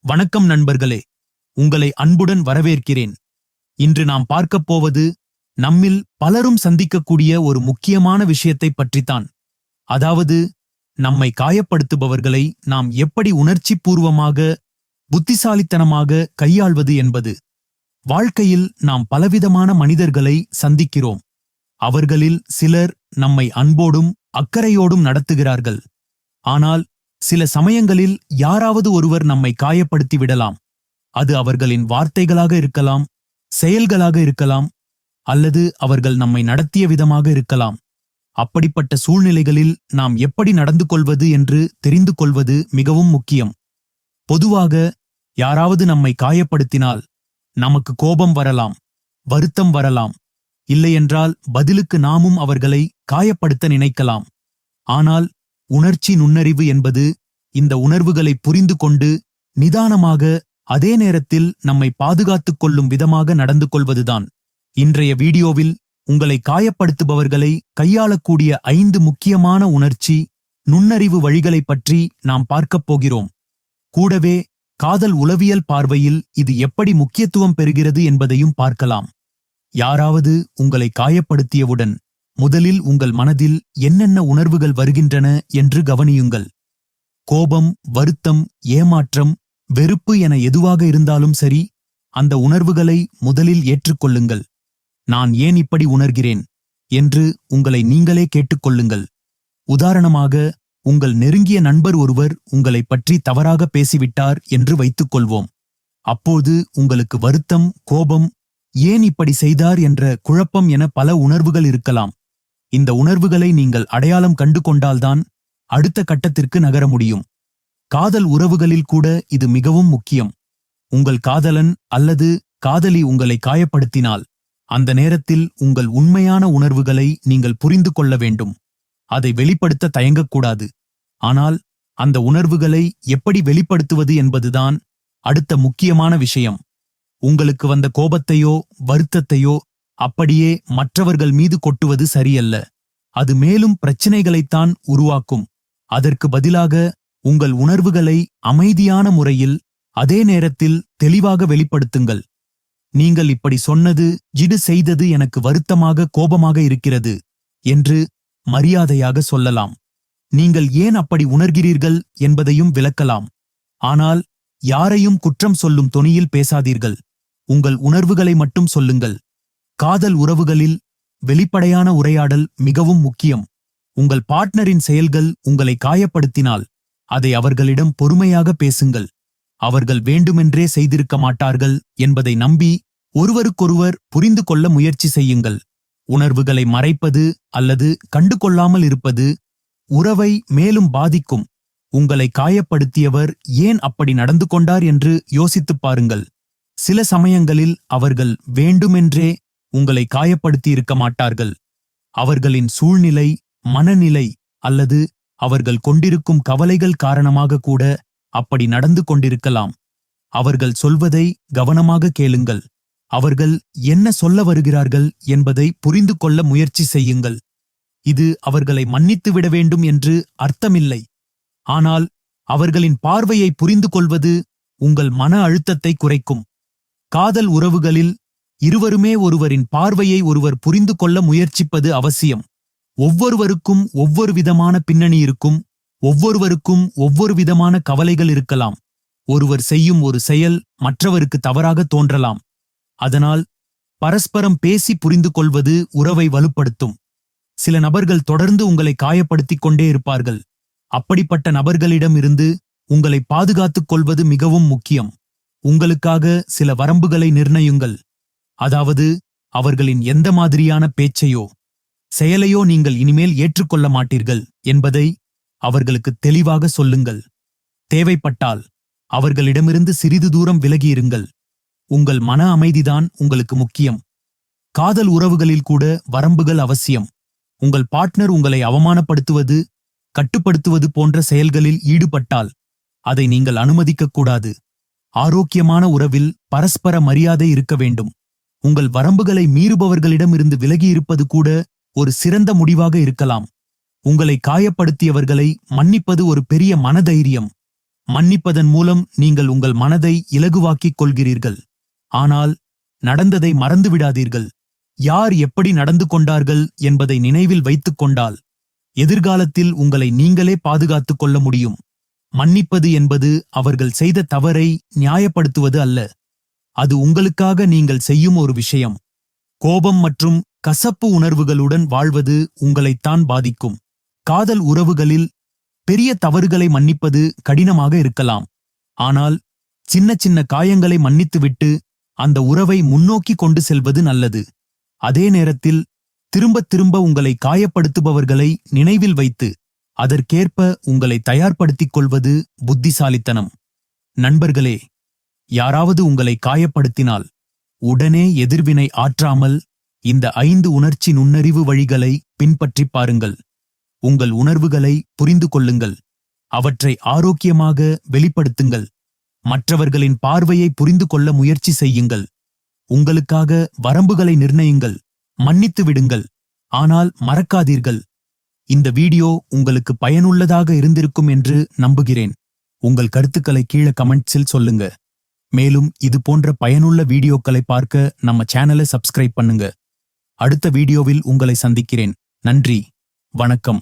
வணக்கம் நண்பர்களே, உங்களை அன்புடன் வரவேற்கிறேன். இன்று நாம் பார்க்கப் போவது நம்மில் பலரும் சந்திக்கக்கூடிய ஒரு முக்கியமான விஷயத்தை பற்றித்தான். அதாவது, நம்மை காயப்படுத்துபவர்களை நாம் எப்படி உணர்ச்சிபூர்வமாக, புத்திசாலித்தனமாக கையாள்வது என்பது. வாழ்க்கையில் நாம் பலவிதமான மனிதர்களை சந்திக்கிறோம். அவர்களில் சிலர் நம்மை அன்போடும் அக்கறையோடும் நடத்துகிறார்கள். ஆனால் சில சமயங்களில் யாராவது ஒருவர் நம்மை காயப்படுத்தி விடலாம். அது அவர்களின் வார்த்தைகளாக இருக்கலாம், செயல்களாக இருக்கலாம், அல்லது அவர்கள் நம்மை நடத்திய விதமாக இருக்கலாம். அப்படிப்பட்ட சூழ்நிலைகளில் நாம் எப்படி நடந்து கொள்வது என்று தெரிந்து கொள்வது மிகவும் முக்கியம். பொதுவாக யாராவது நம்மை காயப்படுத்தினால் நமக்கு கோபம் வரலாம், வருத்தம் வரலாம், இல்லையென்றால் பதிலுக்கு நாமும் அவர்களை காயப்படுத்த நினைக்கலாம். ஆனால் உணர்ச்சி நுண்ணறிவு என்பது இந்த உணர்வுகளை புரிந்து கொண்டு நிதானமாக, அதே நேரத்தில் நம்மை பாதுகாத்துக் கொள்ளும் விதமாக நடந்து கொள்வதுதான். இன்றைய வீடியோவில் உங்களை காயப்படுத்துபவர்களை கையாளக்கூடிய 5 முக்கியமான உணர்ச்சி நுண்ணறிவு வழிகளைப் பற்றி நாம் பார்க்கப் போகிறோம். கூடவே காதல் உளவியல் பார்வையில் இது எப்படி முக்கியத்துவம் பெறுகிறது என்பதையும் பார்க்கலாம். யாராவது உங்களை காயப்படுத்தியவுடன் முதலில் உங்கள் மனதில் என்னென்ன உணர்வுகள் வருகின்றன என்று கவனியுங்கள். கோபம், வருத்தம், ஏமாற்றம், வெறுப்பு என எதுவாக இருந்தாலும் சரி, அந்த உணர்வுகளை முதலில் ஏற்றுக்கொள்ளுங்கள். நான் ஏன் இப்படி உணர்கிறேன் என்று உங்களை நீங்களே கேட்டுக்கொள்ளுங்கள். உதாரணமாக, உங்கள் நெருங்கிய நண்பர் ஒருவர் உங்களை பற்றி தவறாக பேசிவிட்டார் என்று வைத்துக்கொள்வோம். அப்போது உங்களுக்கு வருத்தம், கோபம், ஏன் இப்படி செய்தார் என்ற குழப்பம் என பல உணர்வுகள் இருக்கலாம். இந்த உணர்வுகளை நீங்கள் அடையாளம் கண்டு கொண்டால்தான் அடுத்த கட்டத்திற்கு நகர முடியும். காதல் உறவுகளில் கூட இது மிகவும் முக்கியம். உங்கள் காதலன் அல்லது காதலி உங்களை காயப்படுத்தினால் அந்த நேரத்தில் உங்கள் உண்மையான உணர்வுகளை நீங்கள் புரிந்து கொள்ள வேண்டும். அதை வெளிப்படுத்த தயங்கக்கூடாது. ஆனால் அந்த உணர்வுகளை எப்படி வெளிப்படுத்துவது என்பதுதான் அடுத்த முக்கியமான விஷயம். உங்களுக்கு வந்த கோபத்தையோ வருத்தத்தையோ அப்படியே மற்றவர்கள் மீது கொட்டுவது சரியல்ல. அது மேலும் பிரச்சினைகளைத்தான் உருவாக்கும். அதற்கு பதிலாக உங்கள் உணர்வுகளை அமைதியான முறையில், அதே நேரத்தில் தெளிவாக வெளிப்படுத்துங்கள். நீங்கள் இப்படி சொன்னது, இது செய்தது எனக்கு வருத்தமாக, கோபமாக இருக்கிறது என்று மரியாதையாக சொல்லலாம். நீங்கள் ஏன் அப்படி உணர்கிறீர்கள் என்பதையும் விளக்கலாம். ஆனால் யாரையும் குற்றம் சொல்லும் தொனியில் பேசாதீர்கள். உங்கள் உணர்வுகளை மட்டும் சொல்லுங்கள். காதல் உறவுகளில் வெளிப்படையான உரையாடல் மிகவும் முக்கியம். உங்கள் பார்ட்னரின் செயல்கள் உங்களை காயப்படுத்தினால் அதை அவர்களிடம் பொறுமையாக பேசுங்கள். அவர்கள் வேண்டுமென்றே செய்திருக்க மாட்டார்கள் என்பதை நம்பி ஒருவருக்கொருவர் புரிந்து கொள்ள முயற்சி செய்யுங்கள். உணர்வுகளை மறைப்பது அல்லது கண்டுகொள்ளாமல் இருப்பது உறவை மேலும் பாதிக்கும். உங்களை காயப்படுத்தியவர் ஏன் அப்படி நடந்து கொண்டார் என்று யோசித்துப் பாருங்கள். சில சமயங்களில் அவர்கள் வேண்டுமென்றே உங்களை காயப்படுத்தி இருக்க மாட்டார்கள். அவர்களின் சூழ்நிலை, மனநிலை அல்லது அவர்கள் கொண்டிருக்கும் கவலைகள் காரணமாக கூட அப்படி நடந்து கொண்டிருக்கலாம். அவர்கள் சொல்வதை கவனமாக கேளுங்கள். அவர்கள் என்ன சொல்ல வருகிறார்கள் என்பதை புரிந்து கொள்ள முயற்சி செய்யுங்கள். இது அவர்களை மன்னித்து விட வேண்டும் என்று அர்த்தமில்லை. ஆனால் அவர்களின் பார்வையை புரிந்து கொள்வது உங்கள் மன அழுத்தத்தை குறைக்கும். காதல் உறவுகளில் இருவருமே ஒருவரின் பார்வையை ஒருவர் புரிந்து கொள்ள முயற்சிப்பது அவசியம். ஒவ்வொருவருக்கும் ஒவ்வொரு விதமான பின்னணி இருக்கும். ஒவ்வொருவருக்கும் ஒவ்வொரு விதமான கவலைகள் இருக்கலாம். ஒருவர் செய்யும் ஒரு செயல் மற்றவருக்கு தவறாக தோன்றலாம். அதனால் பரஸ்பரம் பேசி புரிந்து கொள்வது உறவை வலுப்படுத்தும். சில நபர்கள் தொடர்ந்து உங்களை காயப்படுத்திக் கொண்டே இருப்பார்கள். அப்படிப்பட்ட நபர்களிடமிருந்து உங்களை பாதுகாத்துக் கொள்வது மிகவும் முக்கியம். உங்களுக்காக சில வரம்புகளை நிர்ணயுங்கள். அதாவது, அவர்களின் எந்த மாதிரியான பேச்சையோ செயலையோ நீங்கள் இனிமேல் ஏற்றுக்கொள்ள மாட்டீர்கள் என்பதை அவர்களுக்கு தெளிவாக சொல்லுங்கள். தேவைப்பட்டால் அவர்களிடமிருந்து சிறிது தூரம் விலகியிருங்கள். உங்கள் மன அமைதிதான் உங்களுக்கு முக்கியம். காதல் உறவுகளில் கூட வரம்புகள் அவசியம். உங்கள் பார்ட்னர் உங்களை அவமானப்படுத்துவது, கட்டுப்படுத்துவது போன்ற செயல்களில் ஈடுபட்டால் அதை நீங்கள் அனுமதிக்கக்கூடாது. ஆரோக்கியமான உறவில் பரஸ்பர மரியாதை இருக்க வேண்டும். உங்கள் வரம்புகளை மீறுபவர்களிடமிருந்து விலகியிருப்பது கூட ஒரு சிறந்த முடிவாக இருக்கலாம். உங்களை காயப்படுத்தியவர்களை மன்னிப்பது ஒரு பெரிய மனதைரியம். மன்னிப்பதன் மூலம் நீங்கள் உங்கள் மனதை இலகுவாக்கிக் கொள்கிறீர்கள். ஆனால் நடந்ததை மறந்துவிடாதீர்கள். யார் எப்படி நடந்து கொண்டார்கள் என்பதை நினைவில் வைத்துக் கொண்டால் எதிர்காலத்தில் உங்களை நீங்களே பாதுகாத்துக் கொள்ள முடியும். மன்னிப்பது என்பது அவர்கள் செய்த தவறை நியாயப்படுத்துவது அல்ல. அது உங்களுக்காக நீங்கள் செய்யும் ஒரு விஷயம். கோபம் மற்றும் கசப்பு உணர்வுகளுடன் வாழ்வது உங்களைத்தான் பாதிக்கும். காதல் உறவுகளில் பெரிய தவறுகளை மன்னிப்பது கடினமாக இருக்கலாம். ஆனால் சின்ன சின்ன காயங்களை மன்னித்துவிட்டு அந்த உறவை முன்னோக்கி கொண்டு செல்வது நல்லது. அதே நேரத்தில் திரும்ப திரும்ப உங்களை காயப்படுத்துபவர்களை நினைவில் வைத்து அதற்கேற்ப உங்களை தயார்படுத்திக் கொள்வது புத்திசாலித்தனம். நண்பர்களே, யாராவது உங்களை காயப்படுத்தினால் உடனே எதிர்வினை ஆற்றாமல் இந்த 5 உணர்ச்சி நுண்ணறிவு வழிகளை பின்பற்றிப் பாருங்கள். உங்கள் உணர்வுகளை புரிந்து கொள்ளுங்கள். அவற்றை ஆரோக்கியமாக வெளிப்படுத்துங்கள். மற்றவர்களின் பார்வையை புரிந்து கொள்ள முயற்சி செய்யுங்கள். உங்களுக்காக வரம்புகளை நிர்ணயிங்கள். மன்னித்து விடுங்கள். ஆனால் மறக்காதீர்கள். இந்த வீடியோ உங்களுக்கு பயனுள்ளதாக இருந்திருக்கும் என்று நம்புகிறேன். உங்கள் கருத்துக்களை கீழே கமெண்ட்ஸில் சொல்லுங்க. மேலும் இது போன்ற பயனுள்ள வீடியோக்களை பார்க்க நம்ம சேனலை சப்ஸ்கிரைப் பண்ணுங்க. அடுத்த வீடியோவில் உங்களை சந்திக்கிறேன். நன்றி, வணக்கம்.